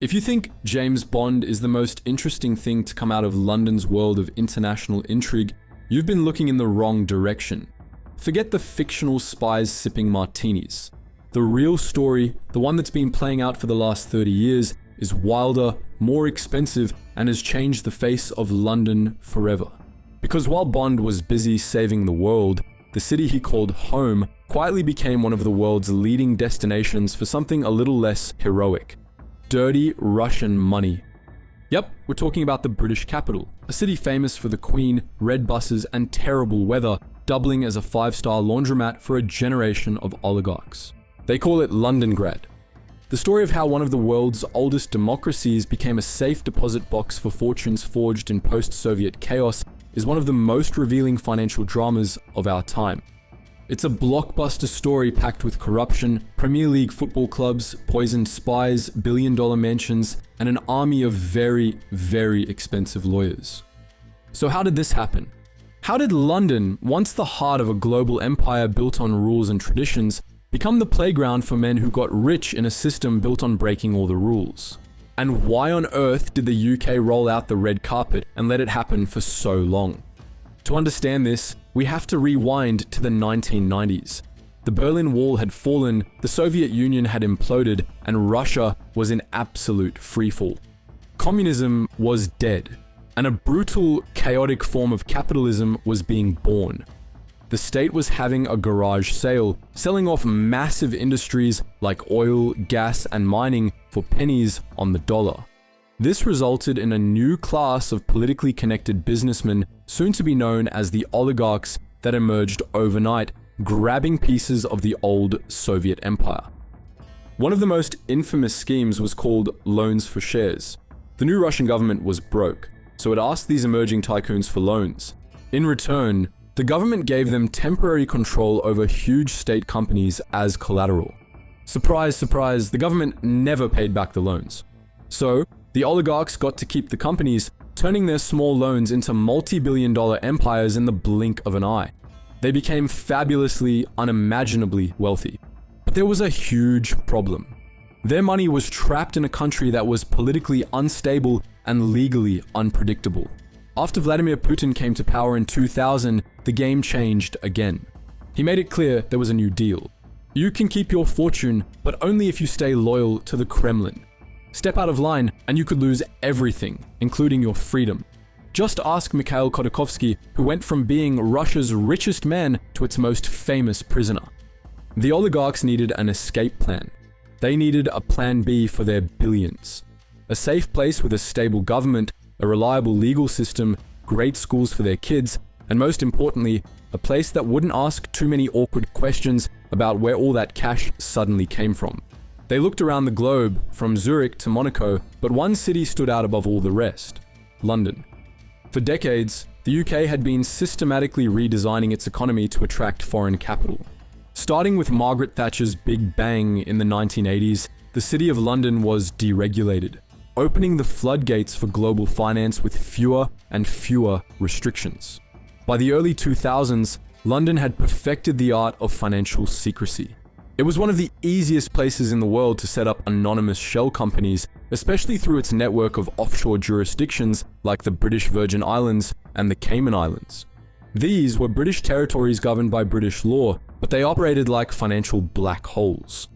If you think James Bond is the most interesting thing to come out of London's world of international intrigue, you've been looking in the wrong direction. Forget the fictional spies sipping martinis. The real story, the one that's been playing out for the last 30 years, is wilder, more expensive, and has changed the face of London forever. Because while Bond was busy saving the world, the city he called home quietly became one of the world's leading destinations for something a little less heroic. Dirty Russian money. Yep, we're talking about the British capital, a city famous for the Queen, red buses, and terrible weather, doubling as a 5-star laundromat for a generation of oligarchs. They call it Londongrad. The story of how one of the world's oldest democracies became a safe deposit box for fortunes forged in post-Soviet chaos is one of the most revealing financial dramas of our time. It's a blockbuster story packed with corruption, Premier League football clubs, poisoned spies, billion-dollar mansions, and an army of very, very expensive lawyers. So how did this happen? How did London, once the heart of a global empire built on rules and traditions, become the playground for men who got rich in a system built on breaking all the rules? And why on earth did the UK roll out the red carpet and let it happen for so long? To understand this, we have to rewind to the 1990s. The Berlin Wall had fallen, the Soviet Union had imploded, and Russia was in absolute freefall. Communism was dead, and a brutal, chaotic form of capitalism was being born. The state was having a garage sale, selling off massive industries like oil, gas, and mining for pennies on the dollar. This resulted in a new class of politically connected businessmen, soon to be known as the oligarchs, that emerged overnight, grabbing pieces of the old Soviet empire. One of the most infamous schemes was called loans for shares. The new Russian government was broke, so it asked these emerging tycoons for loans. In return, the government gave them temporary control over huge state companies as collateral. Surprise, surprise, the government never paid back the loans. So, the oligarchs got to keep the companies, turning their small loans into multi-billion-dollar empires in the blink of an eye. They became fabulously, unimaginably wealthy. But there was a huge problem. Their money was trapped in a country that was politically unstable and legally unpredictable. After Vladimir Putin came to power in 2000, the game changed again. He made it clear there was a new deal. You can keep your fortune, but only if you stay loyal to the Kremlin. Step out of line and you could lose everything, including your freedom. Just ask Mikhail Khodorkovsky, who went from being Russia's richest man to its most famous prisoner. The oligarchs needed an escape plan. They needed a plan B for their billions. A safe place with a stable government, a reliable legal system, great schools for their kids, and most importantly, a place that wouldn't ask too many awkward questions about where all that cash suddenly came from. They looked around the globe, from Zurich to Monaco, but one city stood out above all the rest: London. For decades, the UK had been systematically redesigning its economy to attract foreign capital. Starting with Margaret Thatcher's Big Bang in the 1980s, the City of London was deregulated, opening the floodgates for global finance with fewer and fewer restrictions. By the early 2000s, London had perfected the art of financial secrecy. It was one of the easiest places in the world to set up anonymous shell companies, especially through its network of offshore jurisdictions like the British Virgin Islands and the Cayman Islands. These were British territories governed by British law, but they operated like financial black holes.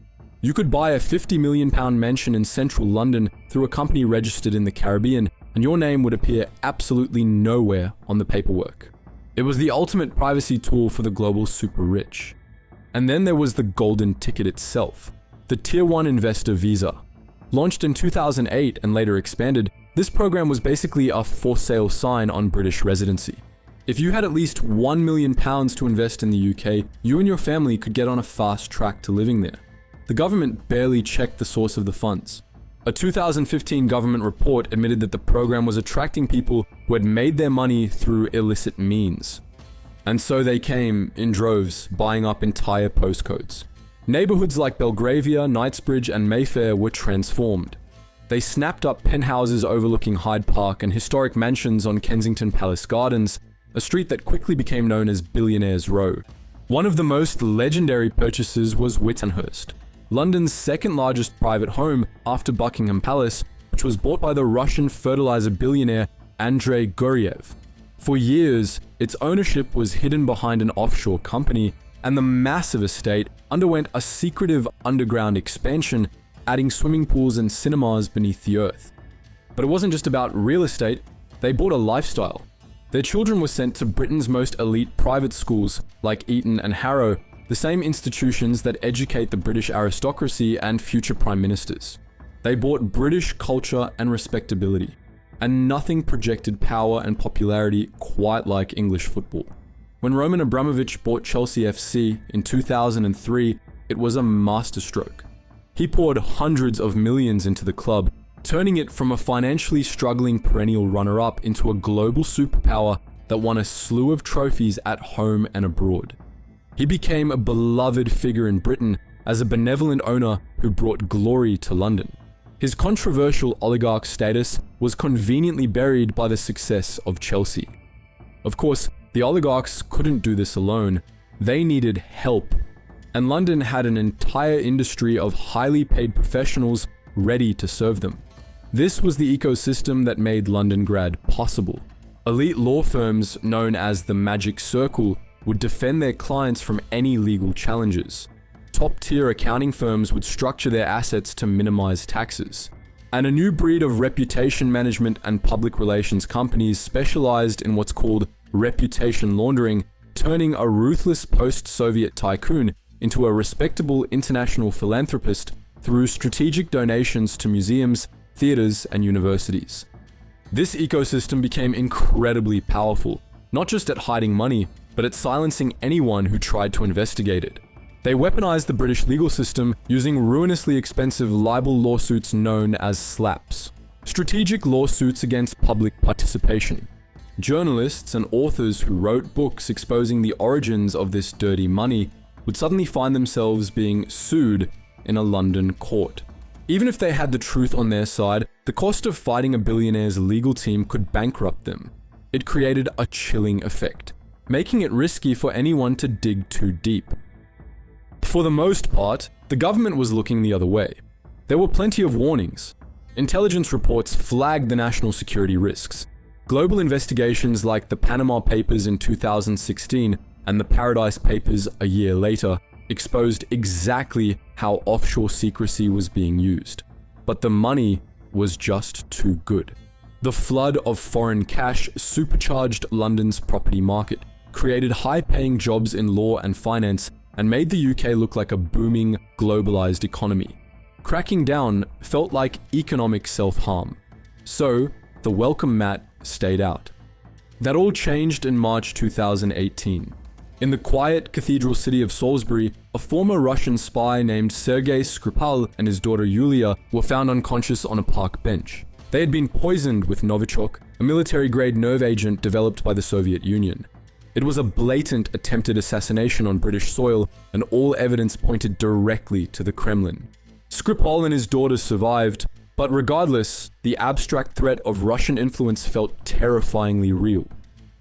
You could buy a £50 million mansion in central London through a company registered in the Caribbean, and your name would appear absolutely nowhere on the paperwork. It was the ultimate privacy tool for the global super rich. And then there was the golden ticket itself, the Tier 1 investor visa. Launched in 2008 and later expanded, this program was basically a for sale sign on British residency. If you had at least £1 million to invest in the UK, you and your family could get on a fast track to living there. The government barely checked the source of the funds. A 2015 government report admitted that the program was attracting people who had made their money through illicit means. And so they came in droves, buying up entire postcodes. Neighborhoods like Belgravia, Knightsbridge, and Mayfair were transformed. They snapped up penthouses overlooking Hyde Park and historic mansions on Kensington Palace Gardens, a street that quickly became known as Billionaire's Row. One of the most legendary purchases was Whitehurst, London's second largest private home after Buckingham Palace, which was bought by the Russian fertilizer billionaire Andrei Guriev. For years, its ownership was hidden behind an offshore company, and the massive estate underwent a secretive underground expansion, adding swimming pools and cinemas beneath the earth. But it wasn't just about real estate, they bought a lifestyle. Their children were sent to Britain's most elite private schools, like Eton and Harrow, the same institutions that educate the British aristocracy and future prime ministers. They bought British culture and respectability, and nothing projected power and popularity quite like English football. When Roman Abramovich bought Chelsea FC in 2003, it was a masterstroke. He poured hundreds of millions into the club, turning it from a financially struggling perennial runner-up into a global superpower that won a slew of trophies at home and abroad. He became a beloved figure in Britain as a benevolent owner who brought glory to London. His controversial oligarch status was conveniently buried by the success of Chelsea. Of course, the oligarchs couldn't do this alone. They needed help, and London had an entire industry of highly paid professionals ready to serve them. This was the ecosystem that made Londongrad possible. Elite law firms known as the Magic Circle would defend their clients from any legal challenges. Top-tier accounting firms would structure their assets to minimize taxes. And a new breed of reputation management and public relations companies specialized in what's called reputation laundering, turning a ruthless post-Soviet tycoon into a respectable international philanthropist through strategic donations to museums, theaters, and universities. This ecosystem became incredibly powerful, not just at hiding money, but at silencing anyone who tried to investigate it. They weaponized the British legal system using ruinously expensive libel lawsuits known as slaps, strategic lawsuits against public participation. Journalists and authors who wrote books exposing the origins of this dirty money would suddenly find themselves being sued in a London court. Even if they had the truth on their side, the cost of fighting a billionaire's legal team could bankrupt them. It created a chilling effect, making it risky for anyone to dig too deep. For the most part, the government was looking the other way. There were plenty of warnings. Intelligence reports flagged the national security risks. Global investigations like the Panama Papers in 2016 and the Paradise Papers a year later exposed exactly how offshore secrecy was being used. But the money was just too good. The flood of foreign cash supercharged London's property market, created high-paying jobs in law and finance, and made the UK look like a booming, globalized economy. Cracking down felt like economic self-harm. So, the welcome mat stayed out. That all changed in March 2018. In the quiet cathedral city of Salisbury, a former Russian spy named Sergei Skripal and his daughter Yulia were found unconscious on a park bench. They had been poisoned with Novichok, a military-grade nerve agent developed by the Soviet Union. It was a blatant attempted assassination on British soil, and all evidence pointed directly to the Kremlin. Skripal and his daughter survived, but regardless, the abstract threat of Russian influence felt terrifyingly real.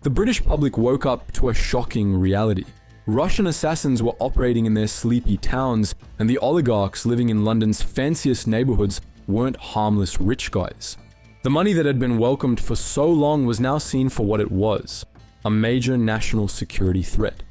The British public woke up to a shocking reality. Russian assassins were operating in their sleepy towns, and the oligarchs living in London's fanciest neighborhoods weren't harmless rich guys. The money that had been welcomed for so long was now seen for what it was: a major national security threat.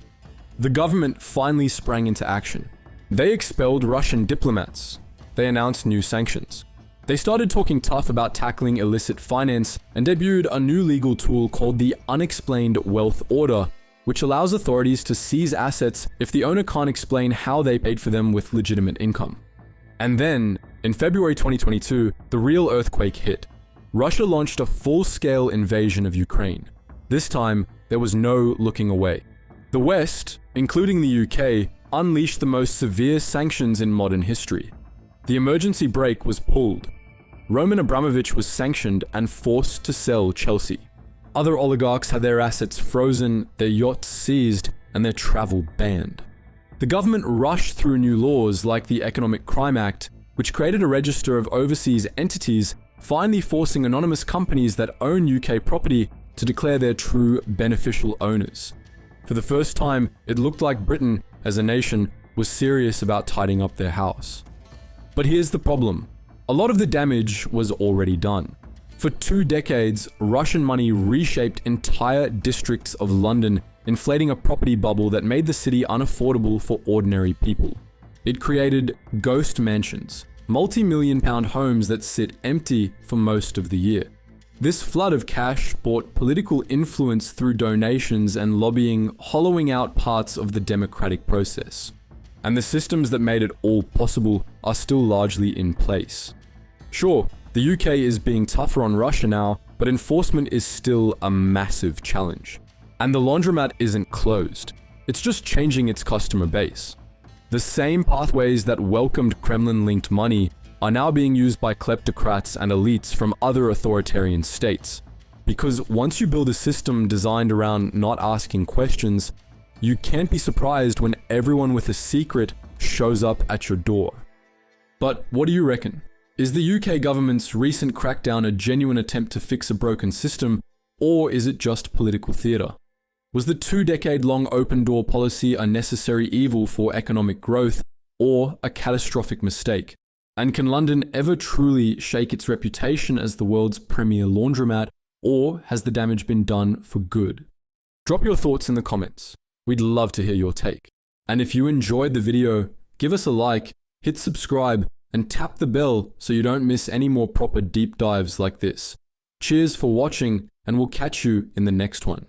The government finally sprang into action. They expelled Russian diplomats. They announced new sanctions. They started talking tough about tackling illicit finance and debuted a new legal tool called the Unexplained Wealth Order, which allows authorities to seize assets if the owner can't explain how they paid for them with legitimate income. And then, in February 2022, the real earthquake hit. Russia launched a full-scale invasion of Ukraine. This time, there was no looking away. The West, including the UK, unleashed the most severe sanctions in modern history. The emergency brake was pulled. Roman Abramovich was sanctioned and forced to sell Chelsea. Other oligarchs had their assets frozen, their yachts seized, and their travel banned. The government rushed through new laws like the Economic Crime Act, which created a register of overseas entities, finally forcing anonymous companies that own UK property to declare their true beneficial owners. For the first time, it looked like Britain, as a nation, was serious about tidying up their house. But here's the problem. A lot of the damage was already done. For 2 decades, Russian money reshaped entire districts of London, inflating a property bubble that made the city unaffordable for ordinary people. It created ghost mansions, multi-million-pound homes that sit empty for most of the year. This flood of cash bought political influence through donations and lobbying, hollowing out parts of the democratic process. And the systems that made it all possible are still largely in place. Sure, the UK is being tougher on Russia now, but enforcement is still a massive challenge. And the laundromat isn't closed. It's just changing its customer base. The same pathways that welcomed Kremlin-linked money are now being used by kleptocrats and elites from other authoritarian states. Because once you build a system designed around not asking questions, you can't be surprised when everyone with a secret shows up at your door. But what do you reckon? Is the UK government's recent crackdown a genuine attempt to fix a broken system, or is it just political theatre? Was the 2-decade-long open door policy a necessary evil for economic growth, or a catastrophic mistake? And can London ever truly shake its reputation as the world's premier laundromat, or has the damage been done for good? Drop your thoughts in the comments. We'd love to hear your take. And if you enjoyed the video, give us a like, hit subscribe, and tap the bell so you don't miss any more proper deep dives like this. Cheers for watching, and we'll catch you in the next one.